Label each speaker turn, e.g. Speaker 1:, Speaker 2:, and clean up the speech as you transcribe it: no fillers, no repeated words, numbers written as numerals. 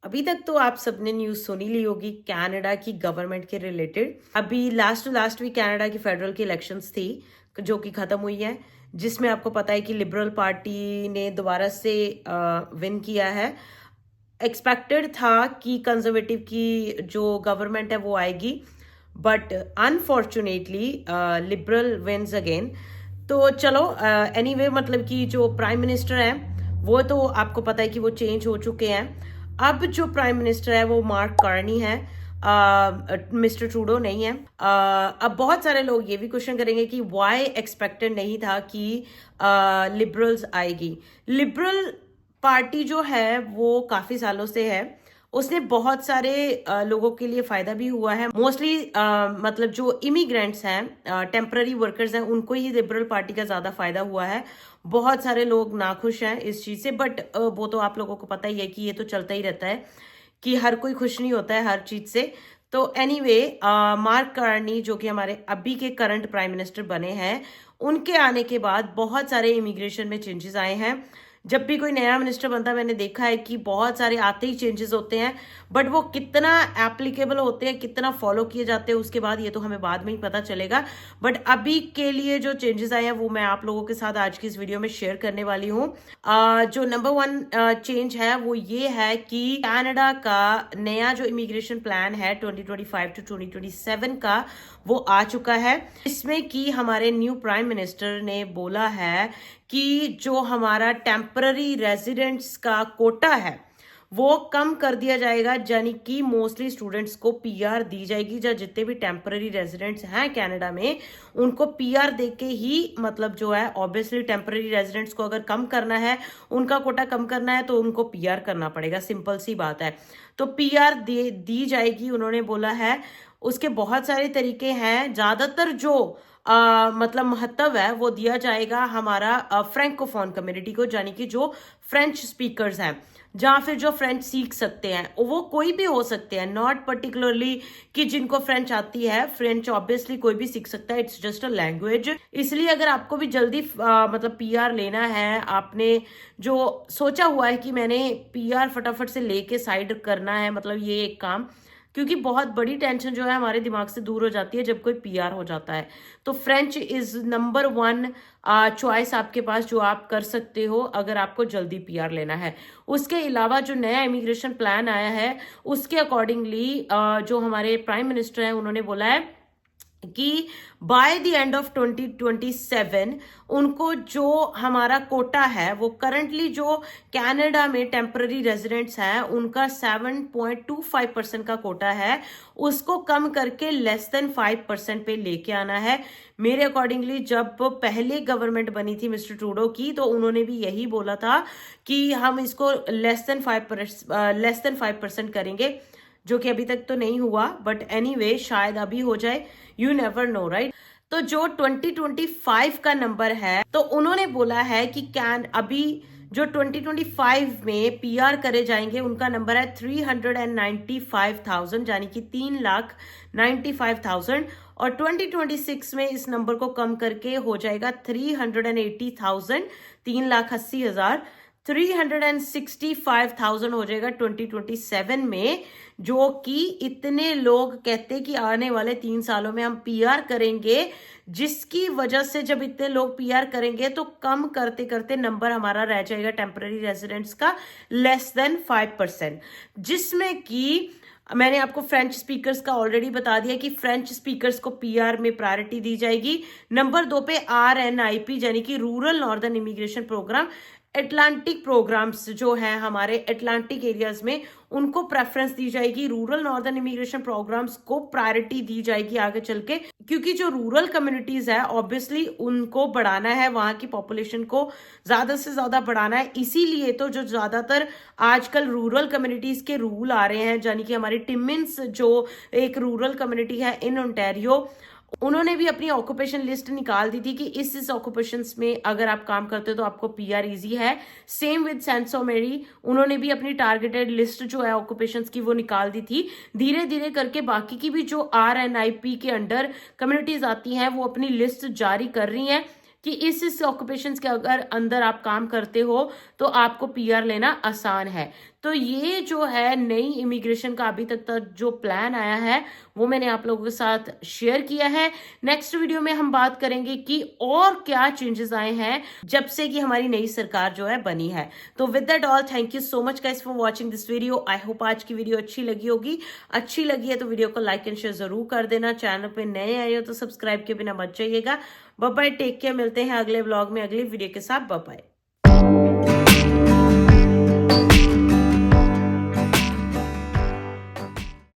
Speaker 1: अभी तक तो आप सबने न्यूज़ सुनी ली होगी कनाडा की गवर्नमेंट के रिलेटेड। अभी last to last week Canada की फेडरल की इलेक्शंस थी जो कि खत्म हुई है, जिसमें आपको पता है कि लिबरल पार्टी ने दोबारा से विन किया है। एक्सपेक्टेड था कि कंजर्वेटिव की जो गवर्नमेंट है वो आएगी, but unfortunately liberal wins again. तो चलो एनीवे मतलब कि जो प्राइम मिनिस्टर हैं वो तो आपको पता है कि वो चेंज हो चुके हैं। अब जो प्राइम मिनिस्टर है वो मार्क कार्नी है, मिस्टर ट्रूडो नहीं है। अब बहुत सारे लोग ये भी क्वेश्चन करेंगे कि वाई एक्सपेक्टेड नहीं था कि लिबरल्स आएगी। लिबरल पार्टी जो है वो काफी सालों से है, उसने बहुत सारे लोगों के लिए फायदा भी हुआ है। मोस्टली मतलब जो इमिग्रेंट्स हैं, टेम्पररी वर्कर्स हैं, उनको ही लिबरल पार्टी का ज्यादा फायदा हुआ है। बहुत सारे लोग नाखुश हैं इस चीज से, बट वो तो आप लोगों को पता ही है कि ये तो चलता ही रहता है कि हर कोई खुश नहीं होता है हर चीज से। तो एनीवे मार्क कार्नी जो कि हमारे अभी के करंट प्राइम मिनिस्टर बने हैं, उनके आने के बाद बहुत सारे इमिग्रेशन में चेंजेस आए हैं। जब भी कोई नया मिनिस्टर बनता है मैंने देखा है कि बहुत सारे आते ही चेंजेस होते हैं, बट वो कितना एप्लीकेबल होते हैं, कितना फॉलो किए जाते हैं उसके बाद ये तो हमें बाद में ही पता चलेगा। बट अभी के लिए जो चेंजेस आए हैं वो मैं आप लोगों के साथ आज की इस वीडियो में शेयर करने वाली हूँ। जो नंबर 1 चेंज है वो ये है कि कनाडा का नया जो इमिग्रेशन प्लान है 2025 टू 2027 का वो आ चुका है। इसमें कि हमारे न्यू प्राइम मिनिस्टर ने बोला है कि जो हमारा टेम्पररी रेजिडेंट्स का कोटा है वो कम कर दिया जाएगा, यानी कि मोस्टली स्टूडेंट्स को पीआर दी जाएगी। या जितने भी टेम्पररी रेजिडेंट्स हैं कनाडा में उनको पीआर देके ही, मतलब जो है ऑब्वियसली टेम्पररी रेजिडेंट्स को अगर कम करना है, उनका कोटा कम करना है तो उनको पीआर करना पड़ेगा, सिंपल सी बात है। तो पीआर दी जाएगी उन्होंने बोला है। उसके बहुत सारे तरीके हैं, ज्यादातर जो मतलब महत्व है वो दिया जाएगा हमारा फ्रेंकोफोन कम्युनिटी को, यानी कि जो फ्रेंच स्पीकर्स हैं जहाँ फिर जो फ्रेंच सीख सकते हैं, वो कोई भी हो सकते हैं, नॉट पर्टिकुलरली कि जिनको फ्रेंच आती है। फ्रेंच ऑब्वियसली कोई भी सीख सकता है, इट्स जस्ट अ लैंग्वेज। इसलिए अगर आपको भी जल्दी मतलब पीआर लेना है, आपने जो सोचा हुआ है कि मैंने पीआर फटाफट से लेके साइड करना है, मतलब ये एक काम, क्योंकि बहुत बड़ी टेंशन जो है हमारे दिमाग से दूर हो जाती है जब कोई पीआर हो जाता है। तो फ्रेंच इज नंबर 1 चॉइस आपके पास जो आप कर सकते हो अगर आपको जल्दी पीआर लेना है। उसके अलावा जो नया इमिग्रेशन प्लान आया है उसके अकॉर्डिंगली जो हमारे प्राइम मिनिस्टर हैं उन्होंने बोला है कि बाय द एंड ऑफ 2027 उनको जो हमारा कोटा है, वो करंटली जो कनाडा में टेम्पररी रेजिडेंट्स हैं उनका 7.25% का कोटा है, उसको कम करके लेस देन 5% पे लेके आना है। मेरे अकॉर्डिंगली जब पहले गवर्नमेंट बनी थी मिस्टर ट्रूडो की, तो उन्होंने भी यही बोला था कि हम इसको लेस देन 5% करेंगे, जो कि अभी तक तो नहीं हुआ, बट एनीवे शायद अभी हो जाए, यू नेवर नो राइट। तो जो 2025 का नंबर है, तो उन्होंने बोला है कि अभी जो 2025 में पीआर करे जाएंगे उनका नंबर है 395,000, यानी कि 3,95,000। और 2026 में इस नंबर को कम करके हो जाएगा 380,000, 3,80,000। 365,000 हो जाएगा 2027 में, जो कि इतने लोग कहते कि आने वाले 3 सालों में हम पीआर करेंगे, जिसकी वजह से जब इतने लोग पीआर करेंगे तो कम करते करते नंबर हमारा रह जाएगा टेम्पररी रेजिडेंट्स का लेस देन 5%। जिसमें कि मैंने आपको फ्रेंच स्पीकर्स का ऑलरेडी बता दिया कि फ्रेंच स्पीकर्स को पीआर में प्रायोरिटी दी जाएगी। नंबर 2 पे आरएनआईपी यानी कि rural northern immigration programme, Atlantic programmes जो हैं हमारे एटलांटिक एरियाज में उनको प्रेफरेंस दी जाएगी। रूरल नॉर्दर्न इमिग्रेशन प्रोग्राम्स को प्रायोरिटी दी जाएगी आगे चल के, क्योंकि जो रूरल कम्युनिटीज है ऑब्वियसली उनको बढ़ाना है, वहां की पॉपुलेशन को ज्यादा से ज्यादा बढ़ाना है। इसीलिए तो जो ज्यादातर आजकल रूरल कम्युनिटीज के रूल आ रहे हैं, यानी कि हमारी टिमिन्स जो एक रूरल कम्युनिटी है इन ओंटारियो, उन्होंने भी अपनी ऑक्यूपेशन लिस्ट निकाल दी थी कि इस ऑक्यूपेशंस में अगर आप काम करते हो तो आपको पीआर इजी है। सेम विद सेंट मेरी, उन्होंने भी अपनी टारगेटेड लिस्ट जो है ऑक्यूपेशंस की वो निकाल दी थी। धीरे धीरे करके बाकी की भी जो आरएनआईपी के अंडर कम्युनिटीज आती हैं वो अपनी लिस्ट जारी कर रही हैं कि इस ऑक्यूपेशंस के अगर अंदर आप काम करते हो तो आपको पीआर लेना आसान है। तो ये जो है नई इमिग्रेशन का अभी तक जो प्लान आया है वो मैंने आप लोगों के साथ शेयर किया है। नेक्स्ट वीडियो में हम बात करेंगे कि और क्या चेंजेस आए हैं जब से कि हमारी नई सरकार जो है बनी है। तो with that all, thank you so much guys for watching this video. I hope आज की वीडियो अच्छी लगी होगी। अच्छी लगी है तो वीडियो को लाइक एंड शेयर जरूर कर देना। चैनल पे नए आए हो तो सब्सक्राइब के बिना मत जाइएगा। बाय बाय, टेक केयर, मिलते हैं अगले व्लॉग में अगली वीडियो के साथ। Bye bye.